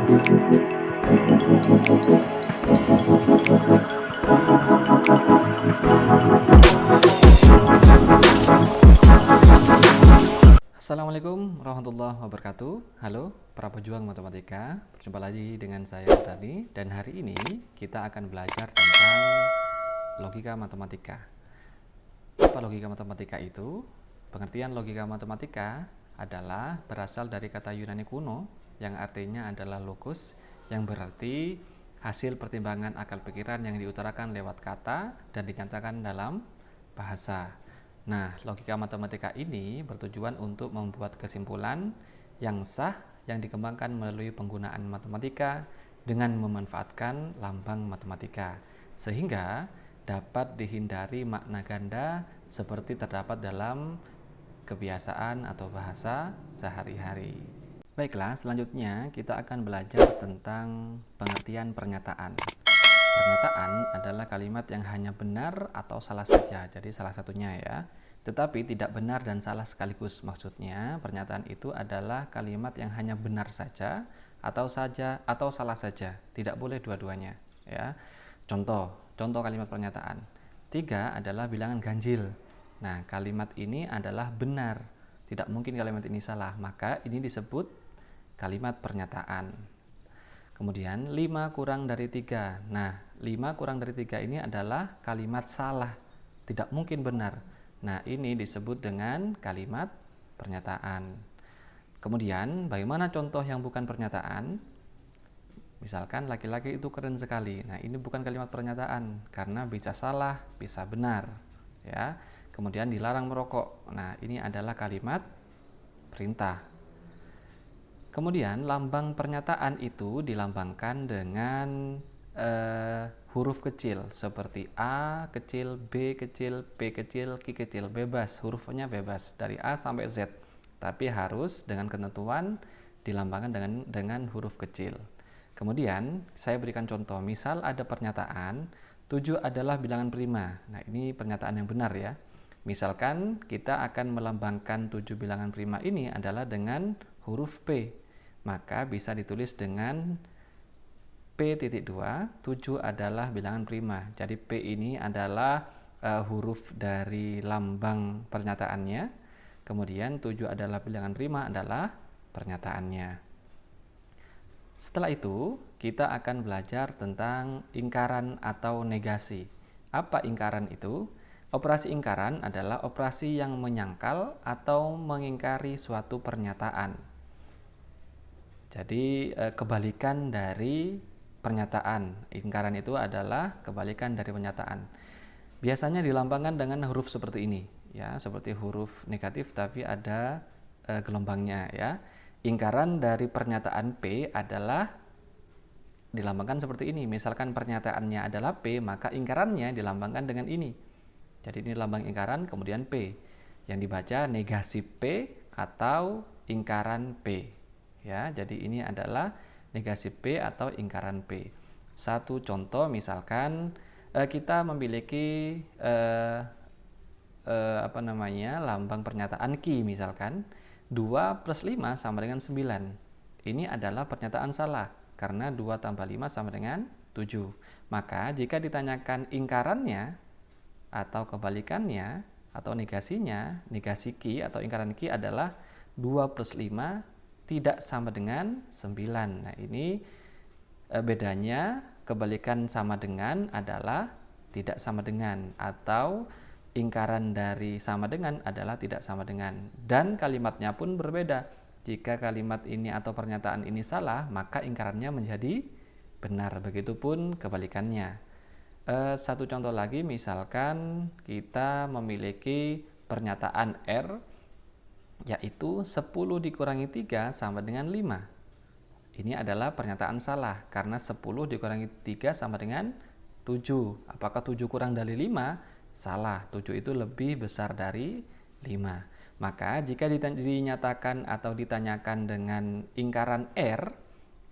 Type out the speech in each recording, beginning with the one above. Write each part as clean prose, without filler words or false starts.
Assalamualaikum warahmatullahi wabarakatuh. Halo para pejuang matematika, berjumpa lagi dengan saya Dani, dan hari ini kita akan belajar tentang logika matematika. Apa logika matematika itu? Pengertian logika matematika adalah berasal dari kata Yunani kuno yang artinya adalah logos, yang berarti hasil pertimbangan akal pikiran yang diutarakan lewat kata dan dinyatakan dalam bahasa. Nah, logika matematika ini bertujuan untuk membuat kesimpulan yang sah yang dikembangkan melalui penggunaan matematika dengan memanfaatkan lambang matematika, sehingga dapat dihindari makna ganda seperti terdapat dalam kebiasaan atau bahasa sehari-hari. Baiklah, selanjutnya kita akan belajar tentang pengertian pernyataan. Pernyataan adalah kalimat yang hanya benar atau salah saja, jadi salah satunya ya. Tetapi tidak benar dan salah sekaligus. Maksudnya, pernyataan itu adalah kalimat yang hanya benar saja atau salah saja, tidak boleh dua-duanya ya. Contoh kalimat pernyataan. 3 adalah bilangan ganjil. Nah, kalimat ini adalah benar. Tidak mungkin kalimat ini salah, maka ini disebut kalimat pernyataan. Kemudian 5 kurang dari 3. Nah, 5 kurang dari 3 ini adalah kalimat salah, tidak mungkin benar. Nah, ini disebut dengan kalimat pernyataan. Kemudian, bagaimana contoh yang bukan pernyataan? Misalkan laki-laki itu keren sekali. Nah, ini bukan kalimat pernyataan karena bisa salah, bisa benar, ya. Kemudian dilarang merokok. Nah, ini adalah kalimat perintah. Kemudian lambang pernyataan itu dilambangkan dengan huruf kecil seperti A kecil, B kecil, P kecil, Q kecil, bebas, hurufnya bebas dari A sampai Z, tapi harus dengan ketentuan dilambangkan dengan huruf kecil. Kemudian saya berikan contoh, misal ada pernyataan 7 adalah bilangan prima. Nah, ini pernyataan yang benar ya. Misalkan kita akan melambangkan 7 bilangan prima ini adalah dengan huruf P. Maka bisa ditulis dengan P.2, 7 adalah bilangan prima. Jadi P ini adalah huruf dari lambang pernyataannya. Kemudian 7 adalah bilangan prima adalah pernyataannya. Setelah itu, kita akan belajar tentang ingkaran atau negasi. Apa ingkaran itu? Operasi ingkaran adalah operasi yang menyangkal atau mengingkari suatu pernyataan. Jadi kebalikan dari pernyataan. Ingkaran itu adalah kebalikan dari pernyataan. Biasanya dilambangkan dengan huruf seperti ini, ya, seperti huruf negatif tapi ada gelombangnya, ya. Ingkaran dari pernyataan P adalah dilambangkan seperti ini. Misalkan pernyataannya adalah P, maka ingkarannya dilambangkan dengan ini. Jadi ini lambang ingkaran, kemudian P. Yang dibaca negasi P atau ingkaran P. Ya, jadi ini adalah negasi P atau ingkaran P. Satu contoh, misalkan kita memiliki lambang pernyataan Q, misalkan 2 plus 5 sama dengan 9. Ini adalah pernyataan salah karena 2 tambah 5 sama dengan 7. Maka jika ditanyakan ingkarannya atau kebalikannya atau negasinya, negasi Q atau ingkaran Q adalah 2 plus 5 tidak sama dengan 9. Nah, ini bedanya. Kebalikan sama dengan adalah tidak sama dengan, atau ingkaran dari sama dengan adalah tidak sama dengan. Dan kalimatnya pun berbeda. Jika kalimat ini atau pernyataan ini salah, maka ingkarannya menjadi benar. Begitupun kebalikannya. Satu contoh lagi, misalkan kita memiliki pernyataan R, yaitu 10 dikurangi 3 sama dengan 5. Ini adalah pernyataan salah karena 10 dikurangi 3 sama dengan 7. Apakah 7 kurang dari 5? Salah, 7 itu lebih besar dari 5. Maka jika dinyatakan atau ditanyakan dengan ingkaran R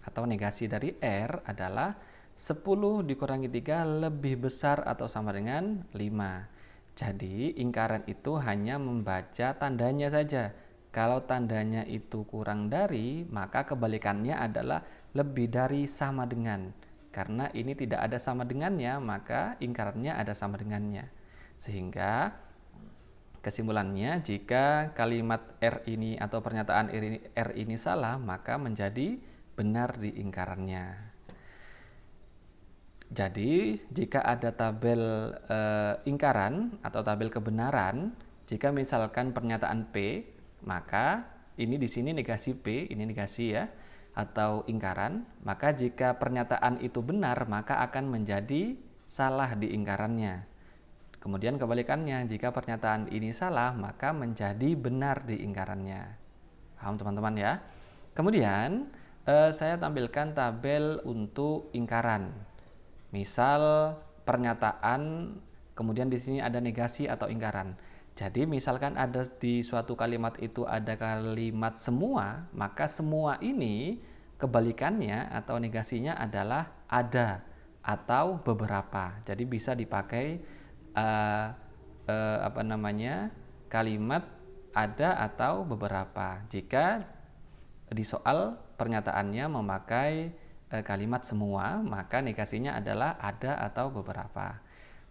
atau negasi dari R adalah 10 dikurangi 3 lebih besar atau sama dengan 5. Jadi ingkaran itu hanya membaca tandanya saja. Kalau tandanya itu kurang dari, maka kebalikannya adalah lebih dari sama dengan. Karena ini tidak ada sama dengannya, maka ingkarannya ada sama dengannya. Sehingga kesimpulannya, jika kalimat R ini atau pernyataan R ini salah, maka menjadi benar di ingkarannya. Jadi, jika ada tabel ingkaran atau tabel kebenaran, jika misalkan pernyataan P, maka ini di sini negasi P, ini negasi ya, atau ingkaran, maka jika pernyataan itu benar, maka akan menjadi salah di ingkarannya. Kemudian kebalikannya, jika pernyataan ini salah, maka menjadi benar di ingkarannya. Paham teman-teman ya? Kemudian saya tampilkan tabel untuk ingkaran. Misal pernyataan, kemudian di sini ada negasi atau ingkaran. Jadi misalkan ada di suatu kalimat itu ada kalimat semua, maka semua ini kebalikannya atau negasinya adalah ada atau beberapa. Jadi bisa dipakai kalimat ada atau beberapa jika di soal pernyataannya memakai kalimat semua, maka negasinya adalah ada atau beberapa.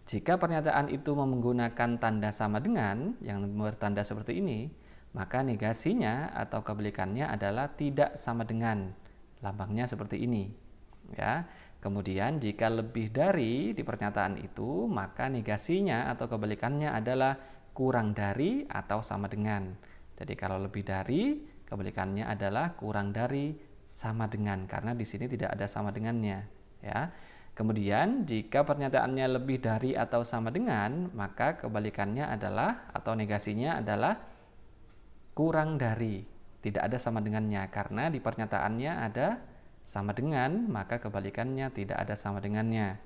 Jika pernyataan itu menggunakan tanda sama dengan yang bertanda seperti ini, maka negasinya atau kebalikannya adalah tidak sama dengan. Lambangnya seperti ini. Ya. Kemudian jika lebih dari di pernyataan itu, maka negasinya atau kebalikannya adalah kurang dari atau sama dengan. Jadi kalau lebih dari, kebalikannya adalah kurang dari sama dengan, karena di sini tidak ada sama dengannya. Ya. Kemudian jika pernyataannya lebih dari atau sama dengan, maka kebalikannya adalah atau negasinya adalah kurang dari, tidak ada sama dengannya, karena di pernyataannya ada sama dengan, maka kebalikannya tidak ada sama dengannya.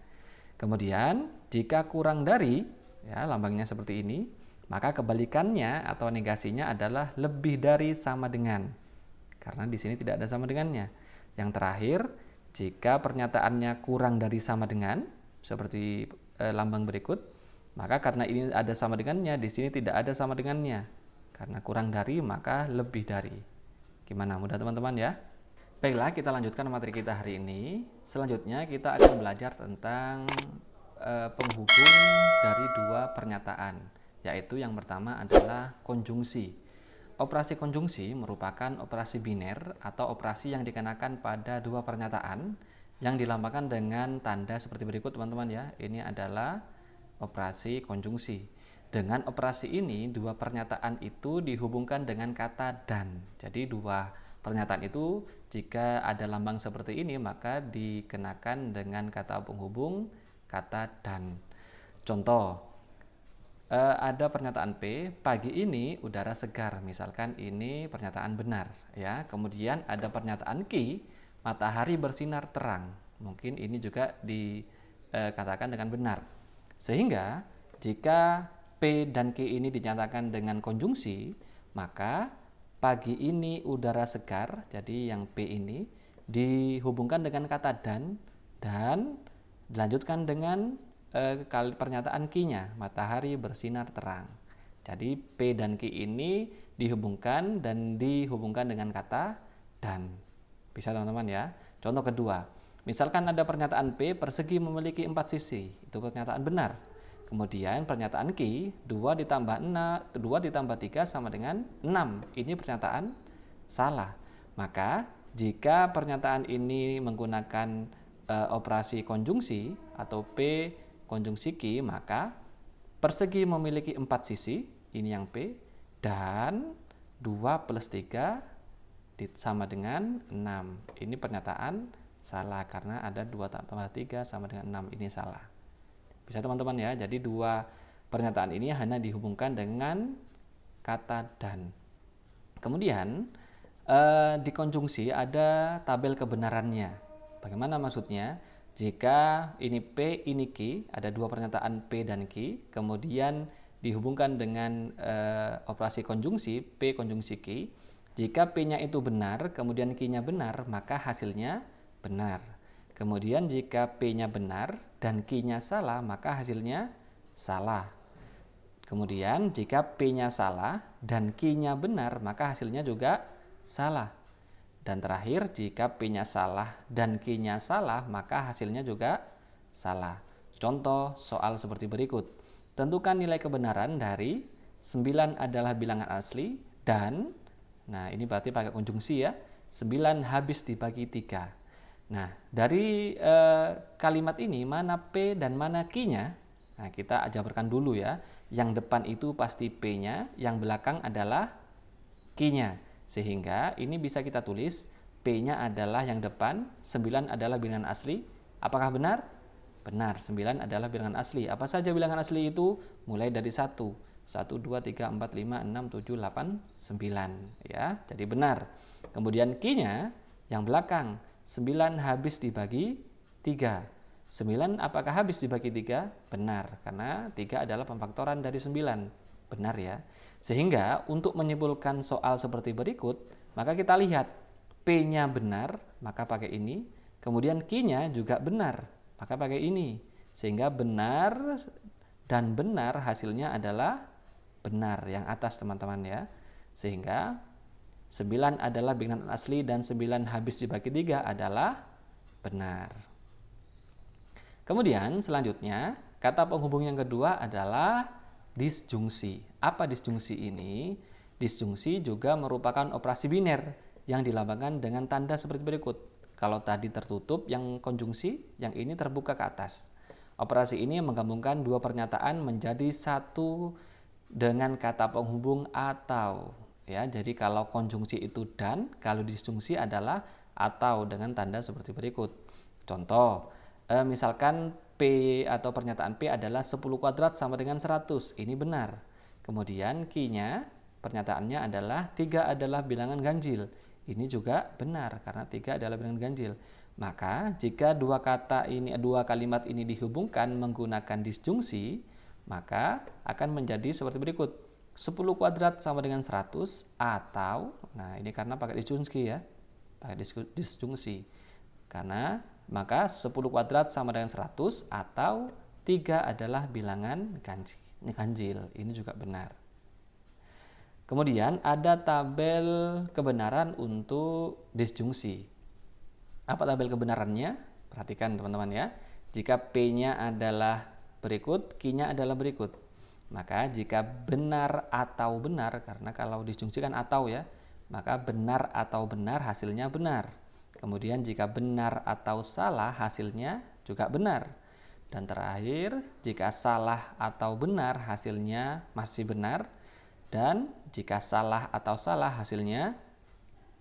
Kemudian jika kurang dari, ya lambangnya seperti ini, maka kebalikannya atau negasinya adalah lebih dari sama dengan, karena di sini tidak ada sama dengannya. Yang terakhir, jika pernyataannya kurang dari sama dengan, seperti lambang berikut, maka karena ini ada sama dengannya, di sini tidak ada sama dengannya. Karena kurang dari, maka lebih dari. Gimana, mudah teman-teman ya? Baiklah, kita lanjutkan materi kita hari ini. Selanjutnya kita akan belajar tentang penghubung dari dua pernyataan, yaitu yang pertama adalah konjungsi. Operasi konjungsi merupakan operasi biner atau operasi yang dikenakan pada dua pernyataan yang dilambangkan dengan tanda seperti berikut teman-teman ya. Ini adalah operasi konjungsi. Dengan operasi ini dua pernyataan itu dihubungkan dengan kata dan. Jadi dua pernyataan itu jika ada lambang seperti ini maka dikenakan dengan kata penghubung kata dan. Contoh, ada pernyataan P, pagi ini udara segar, misalkan ini pernyataan benar ya. Kemudian ada pernyataan Q, matahari bersinar terang, mungkin ini juga dikatakan dengan benar. Sehingga jika P dan Q ini dinyatakan dengan konjungsi, maka pagi ini udara segar, jadi yang P ini dihubungkan dengan kata dan dilanjutkan dengan pernyataan Q-nya, matahari bersinar terang. Jadi P dan Q ini dihubungkan dengan kata dan. Bisa teman-teman ya. Contoh kedua, misalkan ada pernyataan P, persegi memiliki 4 sisi. Itu pernyataan benar. Kemudian pernyataan Q, 2 ditambah 3 sama dengan 6. Ini pernyataan salah. Maka jika pernyataan ini menggunakan operasi konjungsi atau P konjungsi Q, maka persegi memiliki 4 sisi, ini yang P, dan 2 plus 3 sama dengan 6. Ini pernyataan salah karena ada 2 tambah 3 sama dengan 6, ini salah. Bisa teman-teman ya, jadi dua pernyataan ini hanya dihubungkan dengan kata dan. Kemudian di konjungsi ada tabel kebenarannya. Bagaimana maksudnya? Jika ini P, ini Q, ada dua pernyataan P dan Q, kemudian dihubungkan dengan operasi konjungsi, P konjungsi Q. Jika P-nya itu benar, kemudian Q-nya benar, maka hasilnya benar. Kemudian jika P-nya benar dan Q-nya salah, maka hasilnya salah. Kemudian jika P-nya salah dan Q-nya benar, maka hasilnya juga salah. Dan terakhir, jika P-nya salah dan Q-nya salah, maka hasilnya juga salah. Contoh soal seperti berikut. Tentukan nilai kebenaran dari 9 adalah bilangan asli dan, nah ini berarti pakai konjungsi ya, 9 habis dibagi 3. Nah, dari kalimat ini mana P dan mana Q-nya? Nah, kita jabarkan dulu ya. Yang depan itu pasti P-nya, yang belakang adalah Q-nya. Sehingga ini bisa kita tulis P-nya adalah yang depan, 9 adalah bilangan asli. Apakah benar? Benar, 9 adalah bilangan asli. Apa saja bilangan asli itu? Mulai dari 1. 1, 2, 3, 4, 5, 6, 7, 8, 9. Ya, jadi benar. Kemudian Q-nya yang belakang, 9 habis dibagi 3. 9 apakah habis dibagi 3? Benar, karena 3 adalah pemfaktoran dari 9. Benar ya. Sehingga untuk menyimpulkan soal seperti berikut, maka kita lihat P-nya benar, maka pakai ini. Kemudian Q-nya juga benar, maka pakai ini. Sehingga benar dan benar hasilnya adalah benar yang atas teman-teman ya. Sehingga 9 adalah bilangan asli dan 9 habis dibagi 3 adalah benar. Kemudian selanjutnya, kata penghubung yang kedua adalah disjungsi. Apa disjungsi ini? Disjungsi juga merupakan operasi biner yang dilambangkan dengan tanda seperti berikut. Kalau tadi tertutup yang konjungsi, yang ini terbuka ke atas. Operasi ini menggabungkan dua pernyataan menjadi satu dengan kata penghubung atau. Ya, jadi kalau konjungsi itu dan, kalau disjungsi adalah atau dengan tanda seperti berikut. Contoh, misalkan P atau pernyataan P adalah 10 kuadrat sama dengan 100. Ini benar. Kemudian Q-nya pernyataannya adalah 3 adalah bilangan ganjil. Ini juga benar karena 3 adalah bilangan ganjil. Maka jika dua kalimat ini dihubungkan menggunakan disjungsi, maka akan menjadi seperti berikut. 10 kuadrat sama dengan 100 atau, nah ini karena pakai disjungsi ya. Pakai disjungsi. Karena maka 10 kuadrat sama dengan 100 atau 3 adalah bilangan ganjil. Ini juga benar. Kemudian ada tabel kebenaran untuk disjungsi. Apa tabel kebenarannya? Perhatikan teman-teman ya. Jika P-nya adalah berikut, Q-nya adalah berikut. Maka jika benar atau benar, karena kalau disjungsi kan atau ya, maka benar atau benar hasilnya benar. Kemudian jika benar atau salah hasilnya juga benar. Dan terakhir, jika salah atau benar hasilnya masih benar. Dan jika salah atau salah hasilnya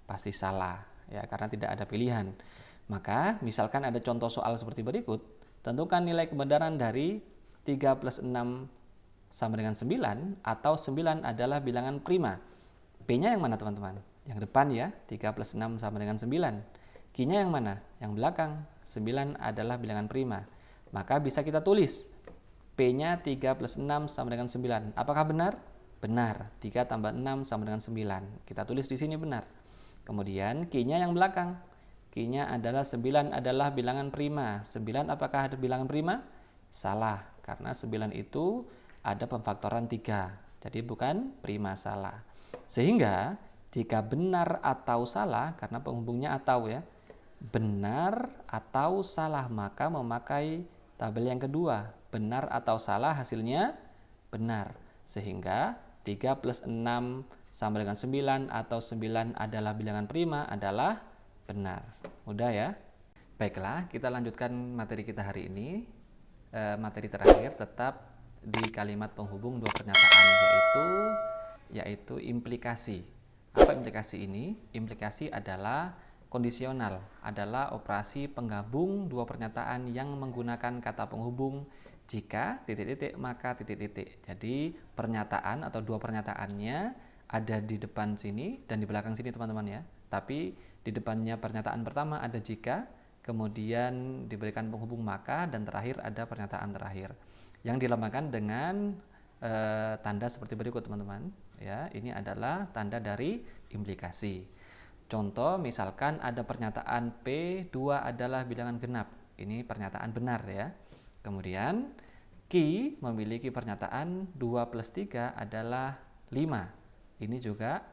pasti salah. Ya, karena tidak ada pilihan. Maka misalkan ada contoh soal seperti berikut. Tentukan nilai kebenaran dari 3 plus 6 sama dengan 9 atau 9 adalah bilangan prima. P-nya yang mana teman-teman? Yang depan ya, 3 plus 6 sama dengan 9. Q-nya yang mana? Yang belakang. 9 adalah bilangan prima. Maka bisa kita tulis P-nya 3 plus 6 sama dengan 9. Apakah benar? Benar. 3 tambah 6 sama dengan 9. Kita tulis di sini benar. Kemudian Q-nya yang belakang. Q-nya adalah 9 adalah bilangan prima. 9 apakah ada bilangan prima? Salah. Karena 9 itu ada pemfaktoran 3. Jadi bukan prima, salah. Sehingga jika benar atau salah, karena penghubungnya atau ya, benar atau salah, maka memakai tabel yang kedua. Benar atau salah hasilnya benar. Sehingga 3 plus 6 sama dengan 9 atau 9 adalah bilangan prima adalah benar. Mudah ya? Baiklah, kita lanjutkan materi kita hari ini. Materi terakhir tetap di kalimat penghubung dua pernyataan, yaitu implikasi. Apa implikasi ini? Implikasi adalah kondisional, adalah operasi penggabung dua pernyataan yang menggunakan kata penghubung jika titik-titik maka titik-titik. Jadi pernyataan atau dua pernyataannya ada di depan sini dan di belakang sini teman-teman ya. Tapi di depannya pernyataan pertama ada jika, kemudian diberikan penghubung maka, dan terakhir ada pernyataan terakhir yang dilambangkan dengan tanda seperti berikut teman-teman ya. Ini adalah tanda dari implikasi. Contoh misalkan ada pernyataan P2 adalah bilangan genap. Ini pernyataan benar ya. Kemudian Ki memiliki pernyataan 2 plus 3 adalah 5. Ini juga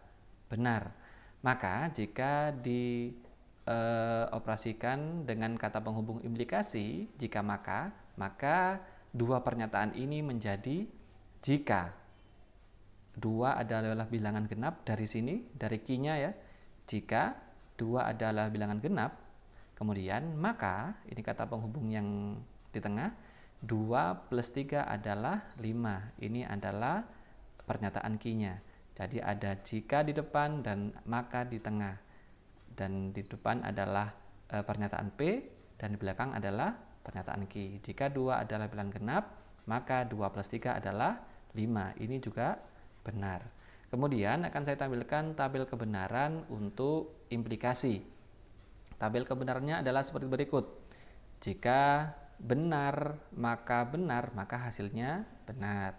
benar. Maka jika dioperasikan dengan kata penghubung implikasi, jika maka dua pernyataan ini menjadi jika. 2 adalah bilangan genap dari sini, dari ki-nya ya. Jika 2 adalah bilangan genap, kemudian maka, ini kata penghubung yang di tengah, 2 plus 3 adalah 5. Ini adalah pernyataan ki-nya. Jadi ada jika di depan dan maka di tengah. Dan di depan adalah pernyataan P dan di belakang adalah pernyataan Q. Jika 2 adalah bilangan genap, maka 2 plus 3 adalah 5. Ini juga benar. Kemudian akan saya tampilkan tabel kebenaran untuk implikasi. Tabel kebenarannya adalah seperti berikut. Jika benar, maka hasilnya benar.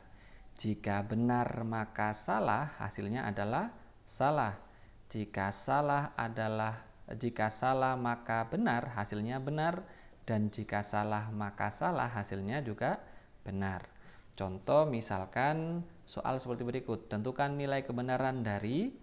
Jika benar maka salah, hasilnya adalah salah. Jika salah maka benar, hasilnya benar. Dan jika salah maka salah, hasilnya juga benar. Contoh misalkan soal seperti berikut. Tentukan nilai kebenaran dari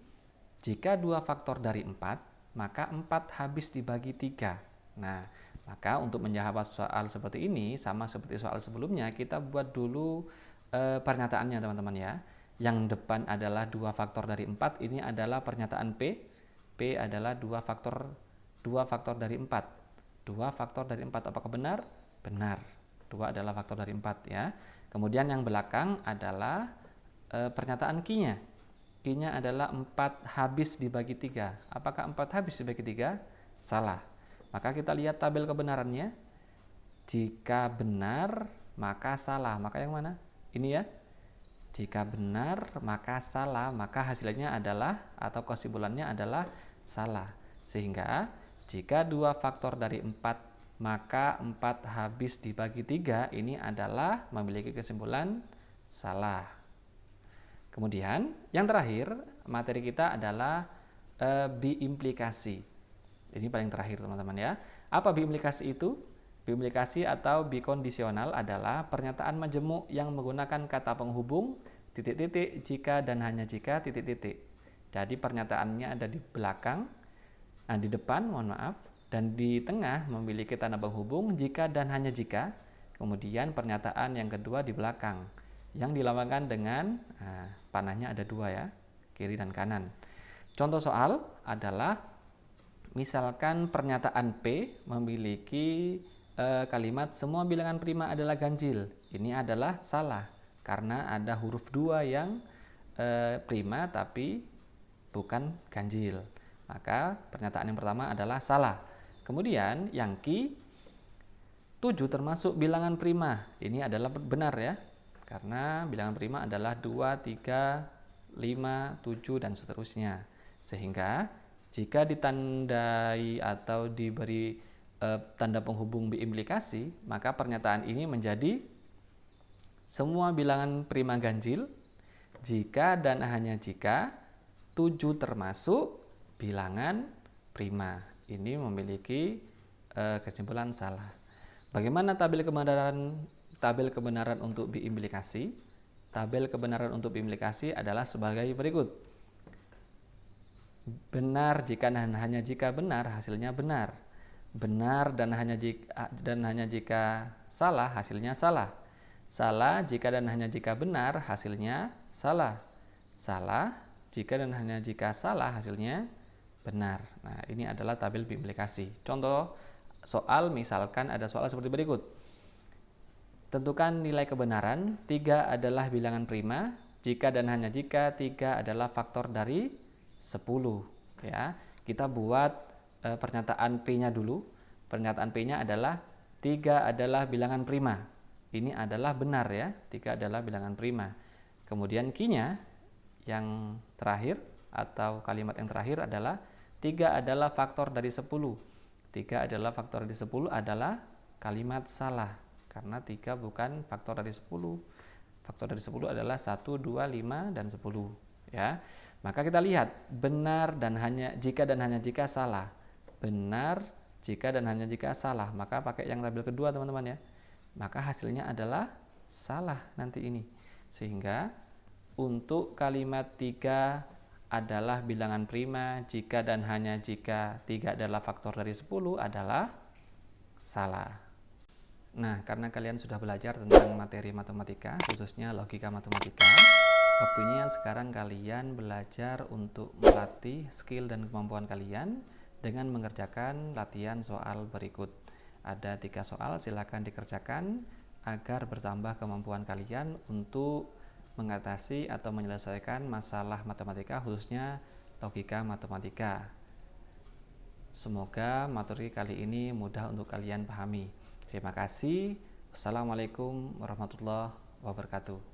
jika 2 faktor dari 4, maka 4 habis dibagi 3. Nah, maka untuk menjawab soal seperti ini, sama seperti soal sebelumnya, kita buat dulu pernyataannya teman-teman ya. Yang depan adalah 2 faktor dari 4, ini adalah pernyataan P. P adalah 2 faktor dari 4. 2 faktor dari 4 apakah benar? Benar. 2 adalah faktor dari 4 ya. Kemudian yang belakang adalah pernyataan Q-nya. Q-nya adalah 4 habis dibagi 3. Apakah 4 habis dibagi 3? Salah. Maka kita lihat tabel kebenarannya. Jika benar, maka salah. Maka yang mana? Ini ya. Jika benar, maka salah. Maka hasilnya adalah, atau kesimpulannya adalah salah. Sehingga, jika 2 faktor dari 4, maka 4 habis dibagi 3, ini adalah memiliki kesimpulan salah. Kemudian, yang terakhir, materi kita adalah biimplikasi. Ini paling terakhir teman-teman ya. Apa biimplikasi itu? Biimplikasi atau bikondisional adalah pernyataan majemuk yang menggunakan kata penghubung titik-titik, jika dan hanya jika titik-titik. Jadi pernyataannya ada di belakang, di depan, mohon maaf, dan di tengah memiliki tanda penghubung jika dan hanya jika. Kemudian pernyataan yang kedua di belakang yang dilambangkan dengan panahnya ada 2 ya, kiri dan kanan. Contoh soal adalah misalkan pernyataan P memiliki kalimat semua bilangan prima adalah ganjil. Ini adalah salah karena ada huruf 2 yang prima tapi bukan ganjil. Maka pernyataan yang pertama adalah salah. Kemudian yang Q, 7 termasuk bilangan prima. Ini adalah benar ya. Karena bilangan prima adalah 2, 3, 5, 7 dan seterusnya. Sehingga jika ditandai atau diberi tanda penghubung biimplikasi, maka pernyataan ini menjadi semua bilangan prima ganjil jika dan hanya jika 7 termasuk bilangan prima. Ini memiliki kesimpulan salah. Bagaimana tabel kebenaran untuk biimplikasi? Tabel kebenaran untuk biimplikasi adalah sebagai berikut. Benar jika dan hanya jika benar, hasilnya benar. Benar dan hanya jika salah, hasilnya salah. Salah jika dan hanya jika benar, hasilnya salah. Salah jika dan hanya jika salah, hasilnya benar. Nah, ini adalah tabel biimplikasi. Contoh soal, misalkan ada soal seperti berikut. Tentukan nilai kebenaran 3 adalah bilangan prima jika dan hanya jika 3 adalah faktor dari 10 ya. Kita buat pernyataan P-nya dulu. Pernyataan P-nya adalah 3 adalah bilangan prima. Ini adalah benar ya, 3 adalah bilangan prima. Kemudian Q-nya yang terakhir atau kalimat yang terakhir adalah 3 adalah faktor dari 10. 3 adalah faktor dari 10 adalah kalimat salah karena 3 bukan faktor dari 10. Faktor dari 10 adalah 1, 2, 5 dan 10 ya. Maka kita lihat benar dan hanya jika dan hanya jika salah. Benar jika dan hanya jika salah. Maka pakai yang tabel kedua teman-teman ya. Maka hasilnya adalah salah nanti ini. Sehingga untuk kalimat 3 adalah bilangan prima jika dan hanya jika 3 adalah faktor dari 10 adalah salah. Nah, karena kalian sudah belajar tentang materi matematika, khususnya logika matematika, waktunya sekarang kalian belajar untuk melatih skill dan kemampuan kalian dengan mengerjakan latihan soal berikut. Ada 3 soal, silakan dikerjakan agar bertambah kemampuan kalian untuk mengatasi atau menyelesaikan masalah matematika, khususnya logika matematika. Semoga materi kali ini mudah untuk kalian pahami. Terima kasih. Wassalamualaikum warahmatullahi wabarakatuh.